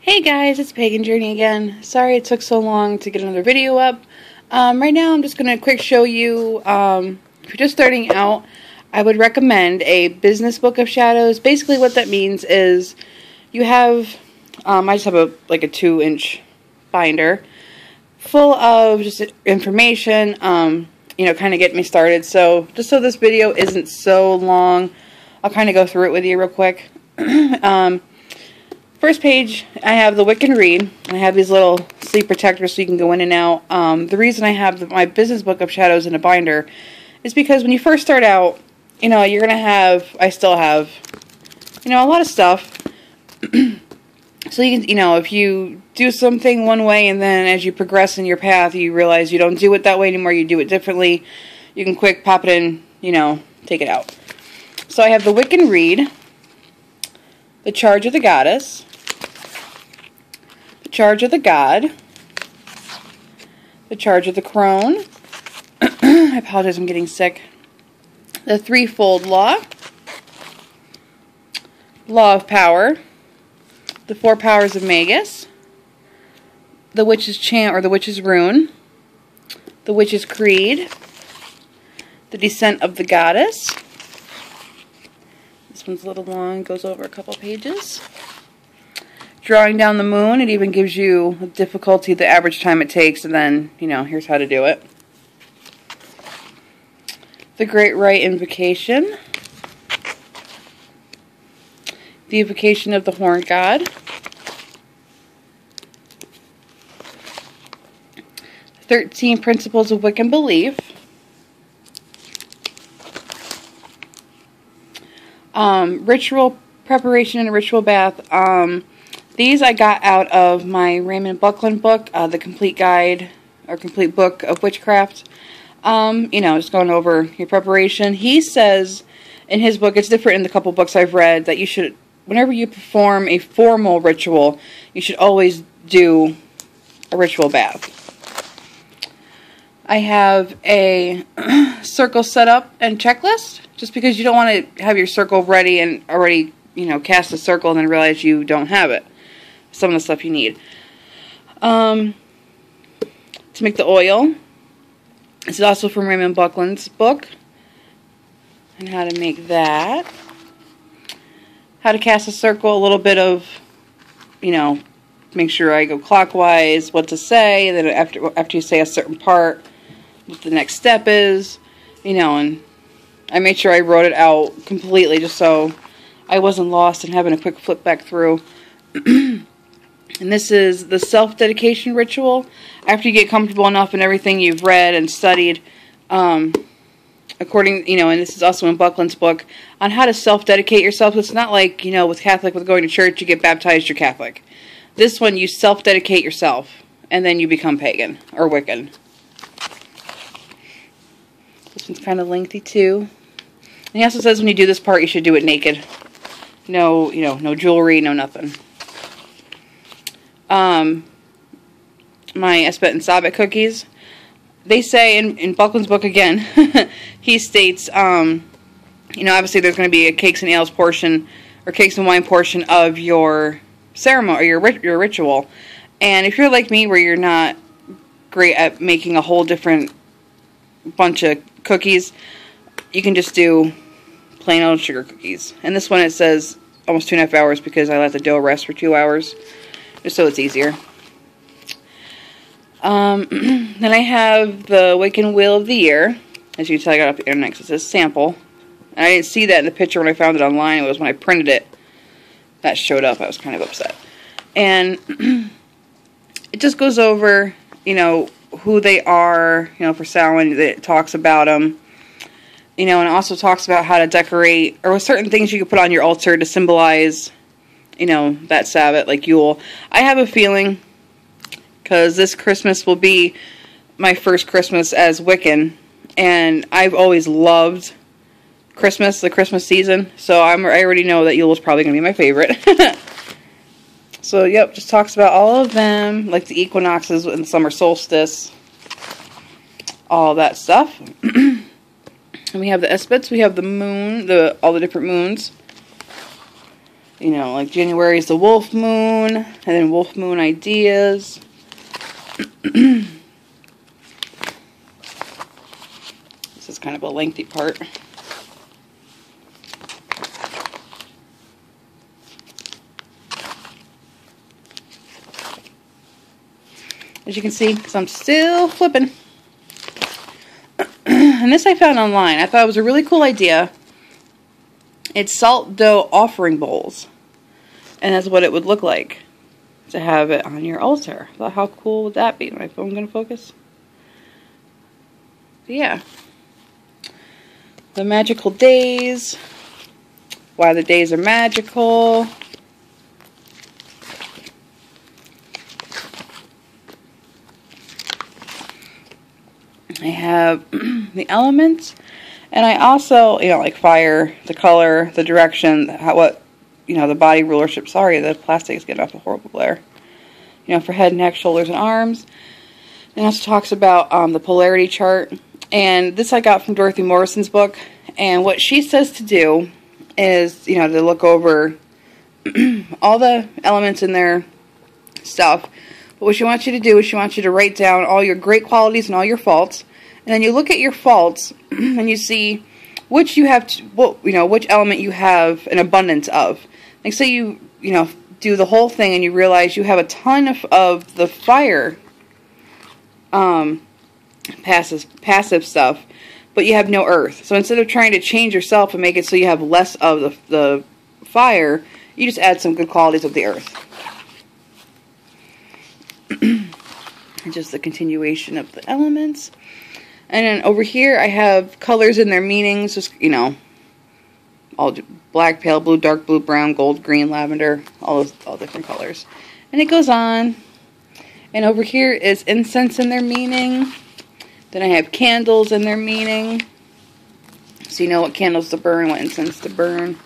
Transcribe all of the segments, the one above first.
Hey guys, it's Pagan Journey again. Sorry it took so long to get another video up. Right now I'm just going to quick show you, if you're just starting out, I would recommend a business book of shadows. Basically what that means is you have, I just have a 2-inch binder full of just information, kind of get me started. So just so this video isn't so long, I'll kind of go through it with you real quick. First page, I have the Wick and Read. I have these little sleeve protectors so you can go in and out. The reason I have my business book of shadows in a binder is because when you first start out, you're going to have, I still have, a lot of stuff. So you can, if you do something one way and then as you progress in your path, you realize you don't do it that way anymore, you do it differently, you can quick pop it in, take it out. So I have the Wick and Read, the Charge of the Goddess, the Charge of the God, the Charge of the Crone, I apologize, I'm getting sick, the Threefold Law, Law of Power, the Four Powers of Magus, the Witch's Chant or the Witch's Rune, the Witch's Creed, the Descent of the Goddess. This one's a little long, goes over a couple pages. Drawing Down the Moon, it even gives you the difficulty, the average time it takes, and then, here's how to do it. The Great Rite Invocation. The Invocation of the Horn God. 13 Principles of Wiccan Belief. Ritual preparation and a ritual bath. These I got out of my Raymond Buckland book, the complete guide or complete book of witchcraft. Just going over your preparation. He says in his book, it's different in the couple books I've read, that you should, whenever you perform a formal ritual, you should always do a ritual bath. I have a circle setup and checklist, just because you don't want to have your circle ready and already, cast a circle and then realize you don't have it. Some of the stuff you need. To make the oil. This is also from Raymond Buckland's book. And how to make that. How to cast a circle, a little bit of, make sure I go clockwise, what to say, and then after you say a certain part, what the next step is, and I made sure I wrote it out completely just so I wasn't lost and having a quick flip back through. And this is the self-dedication ritual. After you get comfortable enough in everything you've read and studied, according, and this is also in Buckland's book, on how to self-dedicate yourself. It's not like, with Catholic, with going to church, you get baptized, you're Catholic. This one, you self-dedicate yourself, and then you become pagan, or Wiccan. This one's kind of lengthy, too. And he also says when you do this part, you should do it naked. No, no jewelry, no nothing. My Esbet and Sabbath cookies. They say in Buckland's book again, he states, obviously there's going to be a cakes and ales portion, or cakes and wine portion of your ceremony, or your ritual. And if you're like me, where you're not great at making a whole different bunch of cookies, you can just do plain old sugar cookies. And this one, it says almost 2.5 hours because I let the dough rest for 2 hours, just so it's easier. Then I have the Wiccan Wheel of the Year. As you can tell, I got up here next. It says sample. And I didn't see that in the picture when I found it online. It was when I printed it that showed up. I was kind of upset. And it just goes over, who they are, for Samhain. It talks about them. And it also talks about how to decorate, or certain things you could put on your altar to symbolize, that Sabbath, like Yule. I have a feeling, because this Christmas will be my first Christmas as Wiccan, and I've always loved Christmas, the Christmas season, so I already know that Yule is probably going to be my favorite. So, yep, just talks about all of them, like the equinoxes and the summer solstice, all that stuff. And we have the Esbets, we have the moon, all the different moons. You know, like January is the wolf moon, and then wolf moon ideas. This is kind of a lengthy part. As you can see, because I'm still flipping. And this I found online. I thought it was a really cool idea. It's salt dough offering bowls. And that's what it would look like to have it on your altar. I thought, how cool would that be? My phone going to focus? But yeah. The magical days. Why the days are magical. I have the elements, and I also, you know, like fire, the color, the direction, the body rulership. Sorry, the plastic is getting off a horrible glare. You know, for head, neck, shoulders, and arms. It also talks about the polarity chart, and this I got from Dorothy Morrison's book. And what she says to do is, you know, to look over all the elements in their stuff. But what she wants you to do is she wants you to write down all your great qualities and all your faults. And then you look at your faults and you see which you have, which element you have an abundance of. Like say you do the whole thing and you realize you have a ton of the fire passive stuff, but you have no earth. So instead of trying to change yourself and make it so you have less of the fire, you just add some good qualities of the earth. Just the continuation of the elements. And then over here I have colors and their meanings, just, you know, all black, pale blue, dark blue, brown, gold, green, lavender, all different colors. And it goes on. And over here is incense and their meaning. Then I have candles and their meaning. So you know what candles to burn, what incense to burn.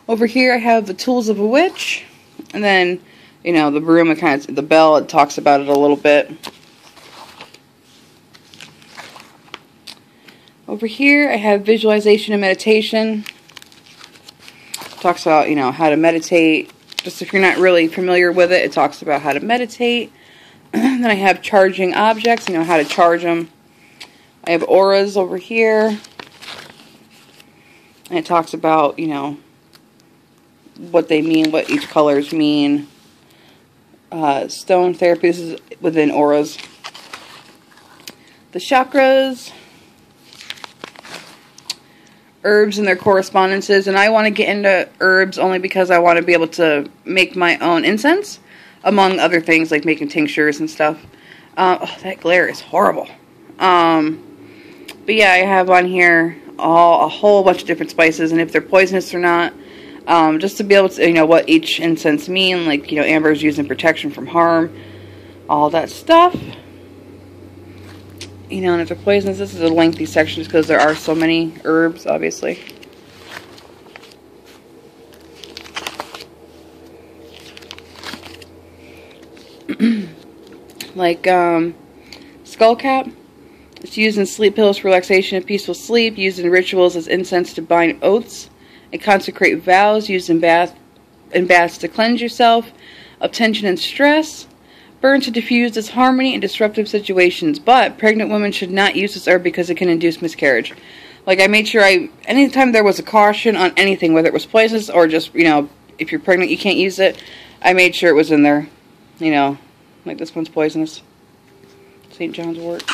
Over here I have the tools of a witch. And then, you know, the broom, the bell, it talks about it a little bit. Over here I have visualization and meditation. It talks about, you know, how to meditate. Just if you're not really familiar with it, it talks about how to meditate. Then I have charging objects, you know, how to charge them. I have auras over here. And it talks about, you know, what they mean, what each colors mean. Stone therapy, this is within auras. The chakras. Herbs and their correspondences. And I want to get into herbs only because I want to be able to make my own incense. Among other things, like making tinctures and stuff. Oh, that glare is horrible. But yeah, I have on here a whole bunch of different spices, and if they're poisonous or not. Just to be able to, you know, what each incense mean. Like, you know, amber is used in protection from harm. All that stuff. You know, and if they're poisonous, this is a lengthy section just because there are so many herbs, obviously. Like skullcap. It's used in sleep pills for relaxation and peaceful sleep. Used in rituals as incense to bind oaths and consecrate vows. Used in baths to cleanse yourself of tension and stress. Burned to diffuse disharmony in disruptive situations. But pregnant women should not use this herb because it can induce miscarriage. Like, I made sure anytime there was a caution on anything, whether it was poisonous or just, you know, if you're pregnant you can't use it, I made sure it was in there. You know, like this one's poisonous. St. John's wort.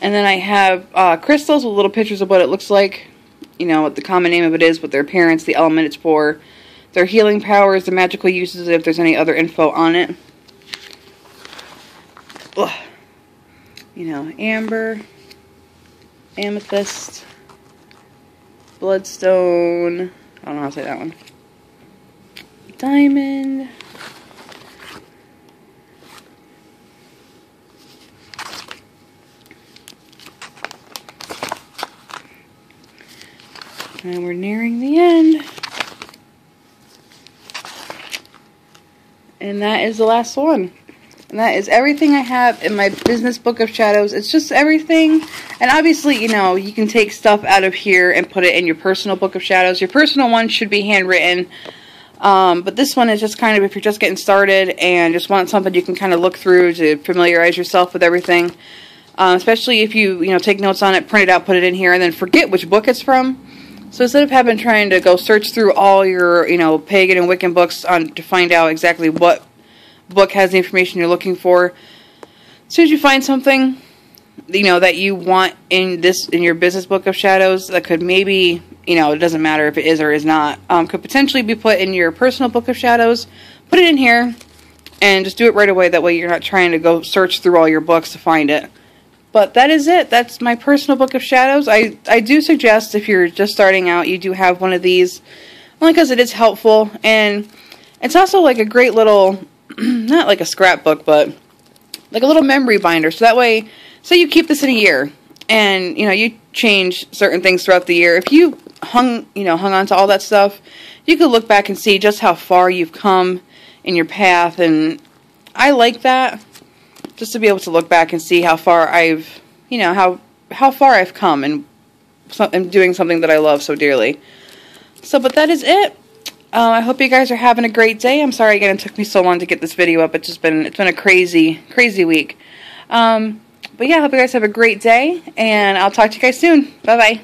And then I have crystals with little pictures of what it looks like. You know, what the common name of it is, what their appearance, the element it's for, their healing powers, the magical uses, if there's any other info on it. Ugh. You know, amber, amethyst, bloodstone, I don't know how to say that one, diamond, and we're nearing the end. And that is the last one. And that is everything I have in my business book of shadows. It's just everything. And obviously, you know, you can take stuff out of here and put it in your personal book of shadows. Your personal one should be handwritten. But this one is just kind of if you're just getting started and just want something you can kind of look through to familiarize yourself with everything. Especially if you take notes on it, print it out, put it in here, and then forget which book it's from. So instead of trying to go search through all your pagan and Wiccan books to find out exactly what book has the information you're looking for, as soon as you find something that you want in your business book of shadows that could maybe it doesn't matter if it is or is not, could potentially be put in your personal book of shadows, put it in here and just do it right away. That way you're not trying to go search through all your books to find it. But that is it. That's my personal book of shadows. I do suggest if you're just starting out, you do have one of these, only because it is helpful, and it's also like a great little, not like a scrapbook, but like a little memory binder. So that way, say you keep this in a year, and you change certain things throughout the year. If you hung on to all that stuff, you could look back and see just how far you've come in your path, and I like that. Just to be able to look back and see how far I've, how far I've come and doing something that I love so dearly. So, but that is it. I hope you guys are having a great day. I'm sorry again it took me so long to get this video up. It's been a crazy week. But yeah, I hope you guys have a great day, and I'll talk to you guys soon. Bye bye.